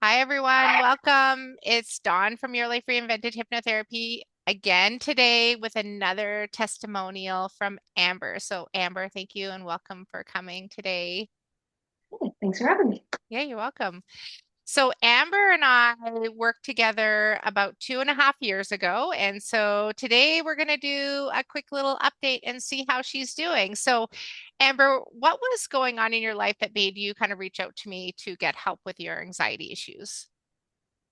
Hi, everyone. Welcome. It's Dawn from Your Life Reinvented Hypnotherapy again today with another testimonial from Amber. So, Amber, thank you and welcome for coming today. Hey, thanks for having me. Yeah, you're welcome. So, Amber and I worked together about 2.5 years ago. And so today we're going to do a quick little update and see how she's doing. So, Amber, what was going on in your life that made you kind of reach out to me to get help with your anxiety issues?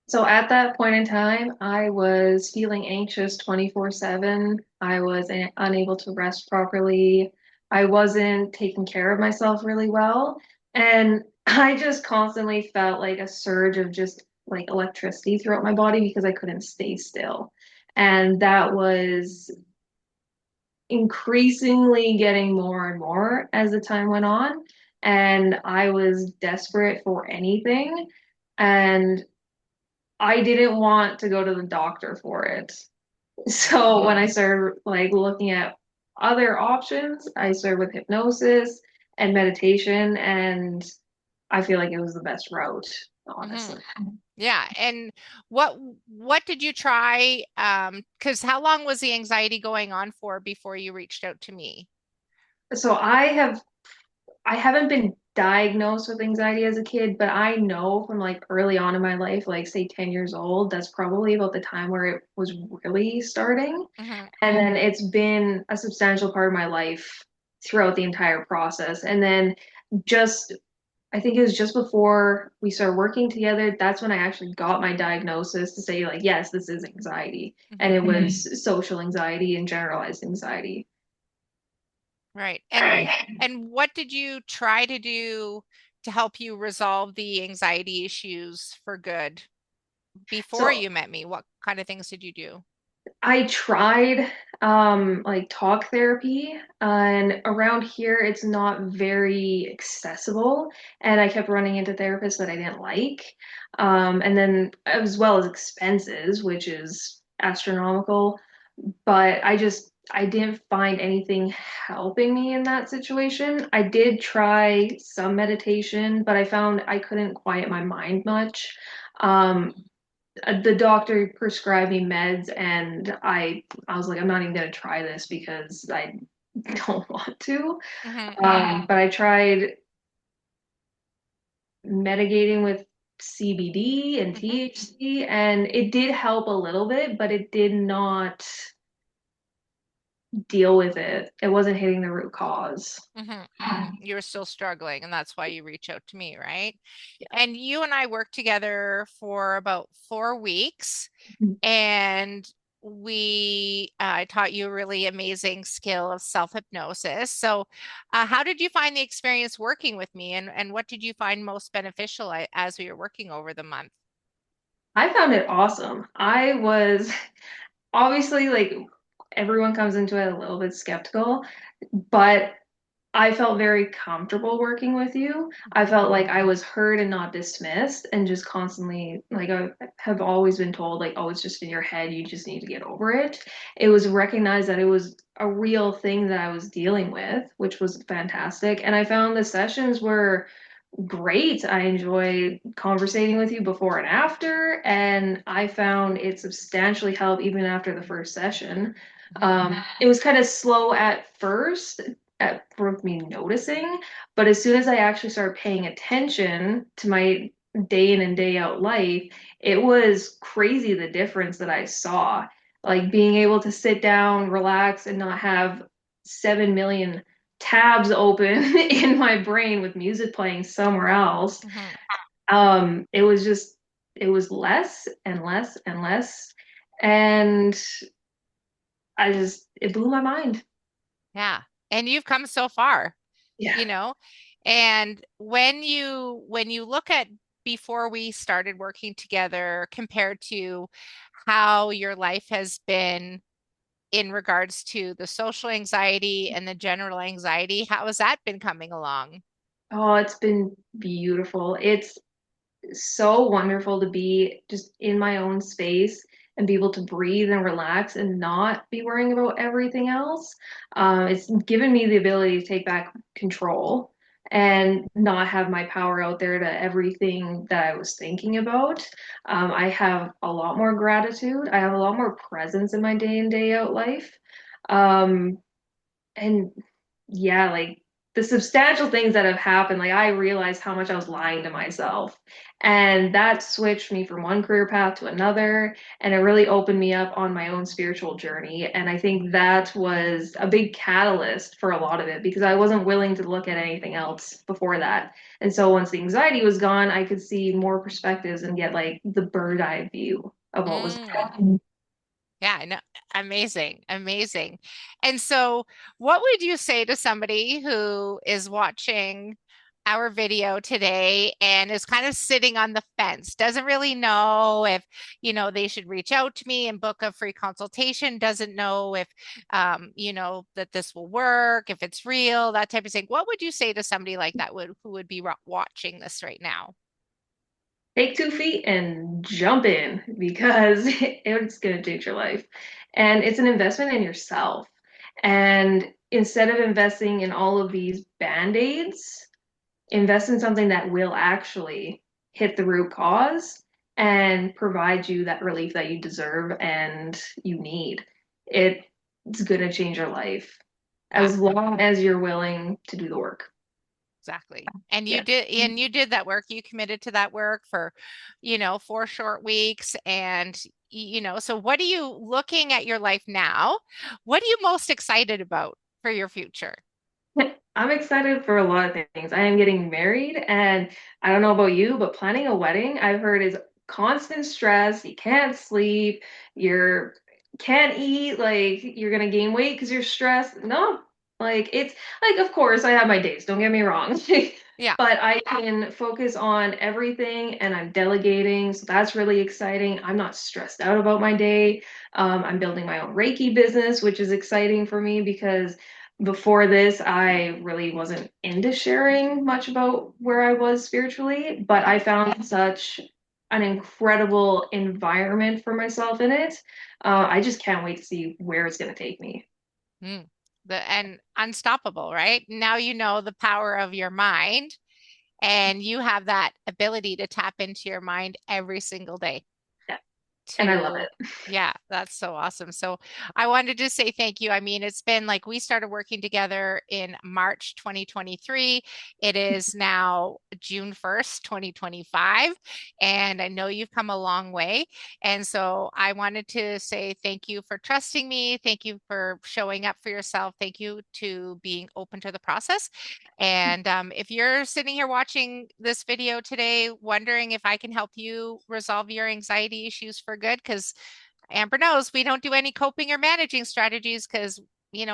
So at that point in time, I was feeling anxious 24/7. I was unable to rest properly. I wasn't taking care of myself really well. And I just constantly felt like a surge of just like electricity throughout my body because I couldn't stay still. And that was increasingly getting more and more as the time went on. And I was desperate for anything. And I didn't want to go to the doctor for it. So when I started like looking at other options, I started with hypnosis and meditation, and I feel like it was the best route, Hmm. honestly. Yeah. And what did you try? Because how long was the anxiety going on for before you reached out to me? So I haven't been diagnosed with anxiety as a kid, but I know from like early on in my life, like say 10 years old, that's probably about the time where it was really starting. Hmm. And then it's been a substantial part of my life throughout the entire process. And then just, I think it was just before we started working together, that's when I actually got my diagnosis to say, like, yes, this is anxiety. And Hmm. it was social anxiety and generalized anxiety. Right. And what did you try to do to help you resolve the anxiety issues for good before So you met me? What kind of things did you do? I tried like talk therapy, and around here it's not very accessible, and I kept running into therapists that I didn't like. And then as well as expenses, which is astronomical, but I didn't find anything helping me in that situation. I did try some meditation, but I found I couldn't quiet my mind much. Um, the doctor prescribed me meds, and I was like, I'm not even gonna try this because I don't want to. Hmm. But I tried mitigating with CBD and Hmm. THC, and it did help a little bit, but it did not deal with it. It wasn't hitting the root cause. Hmm. You're still struggling, and that's why you reach out to me, right? Yeah. And you and I worked together for about 4 weeks, and I taught you a really amazing skill of self-hypnosis. So, how did you find the experience working with me, and what did you find most beneficial as we were working over the month? I found it awesome. I was obviously like everyone comes into it a little bit skeptical, but I felt very comfortable working with you. I Mhm. felt like I was heard and not dismissed, and just constantly, like, I have always been told, like, oh, it's just in your head. You just need to get over it. It was recognized that it was a real thing that I was dealing with, which was fantastic. And I found the sessions were great. I enjoy conversating with you before and after, and I found it substantially helped even after the first session. Mhm. It was kind of slow at first, for me noticing, but as soon as I actually started paying attention to my day in and day out life, it was crazy the difference that I saw. Like being able to sit down, relax, and not have 7 million tabs open in my brain with music playing somewhere else. Mhm. It was just, it was less and less and less. And it blew my mind. Yeah. And you've come so far, Yeah. you know? And when you look at before we started working together compared to how your life has been in regards to the social anxiety and the general anxiety, how has that been coming along? Oh, it's been beautiful. It's so wonderful to be just in my own space and be able to breathe and relax and not be worrying about everything else. It's given me the ability to take back control and not have my power out there to everything that I was thinking about. I have a lot more gratitude. I have a lot more presence in my day in, day out life. Um, and yeah, like the substantial things that have happened, like I realized how much I was lying to myself. And that switched me from one career path to another. And it really opened me up on my own spiritual journey. And I think that was a big catalyst for a lot of it because I wasn't willing to look at anything else before that. And so once the anxiety was gone, I could see more perspectives and get like the bird eye view of what was Mm. happening. Yeah, no, amazing, amazing. And so, what would you say to somebody who is watching our video today and is kind of sitting on the fence, doesn't really know if, they should reach out to me and book a free consultation, doesn't know if, that this will work, if it's real, that type of thing. What would you say to somebody like that who would be watching this right now? Take 2 feet and jump in because it's going to change your life. And it's an investment in yourself. And instead of investing in all of these band-aids, invest in something that will actually hit the root cause and provide you that relief that you deserve and you need. It's going to change your life Yeah. as long as you're willing to do the work. Exactly. And Yeah. you did that work. You committed to that work for, 4 short weeks. And, so what are you looking at your life now? What are you most excited about for your future? I'm excited for a lot of things. I am getting married, and I don't know about you, but planning a wedding, I've heard is constant stress. You can't sleep, you're can't eat, like you're gonna gain weight because you're stressed. No, like it's like of course I have my days, don't get me wrong. Yeah. But I can focus on everything and I'm delegating, so that's really exciting. I'm not stressed out about my day. I'm building my own Reiki business, which is exciting for me because before this, I really wasn't into sharing much about where I was spiritually, but I found such an incredible environment for myself in it. I just can't wait to see where it's going to take me. Mm. And unstoppable, right? Now you know the power of your mind, and you have that ability to tap into your mind every single day. Yeah, and I love To it. Yeah, that's so awesome. So I wanted to say thank you. I mean, it's been like we started working together in March 2023. It is now June 1st, 2025, and I know you've come a long way. And so I wanted to say thank you for trusting me. Thank you for showing up for yourself. Thank you to being open to the process. And if you're sitting here watching this video today, wondering if I can help you resolve your anxiety issues for good, because Amber knows we don't do any coping or managing strategies because,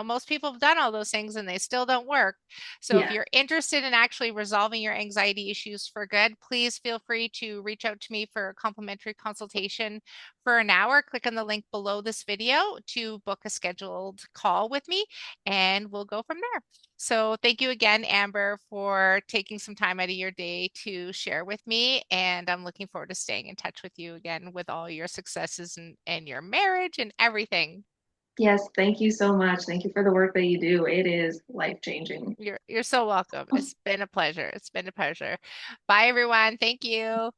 most people have done all those things and they still don't work. So if Yeah. you're interested in actually resolving your anxiety issues for good, please feel free to reach out to me for a complimentary consultation for an hour. Click on the link below this video to book a scheduled call with me, and we'll go from there. So thank you again, Amber, for taking some time out of your day to share with me. And I'm looking forward to staying in touch with you again with all your successes and your marriage and everything. Yes, thank you so much. Thank you for the work that you do. It is life-changing. You're so welcome. It's been a pleasure. It's been a pleasure. Bye, everyone. Thank you.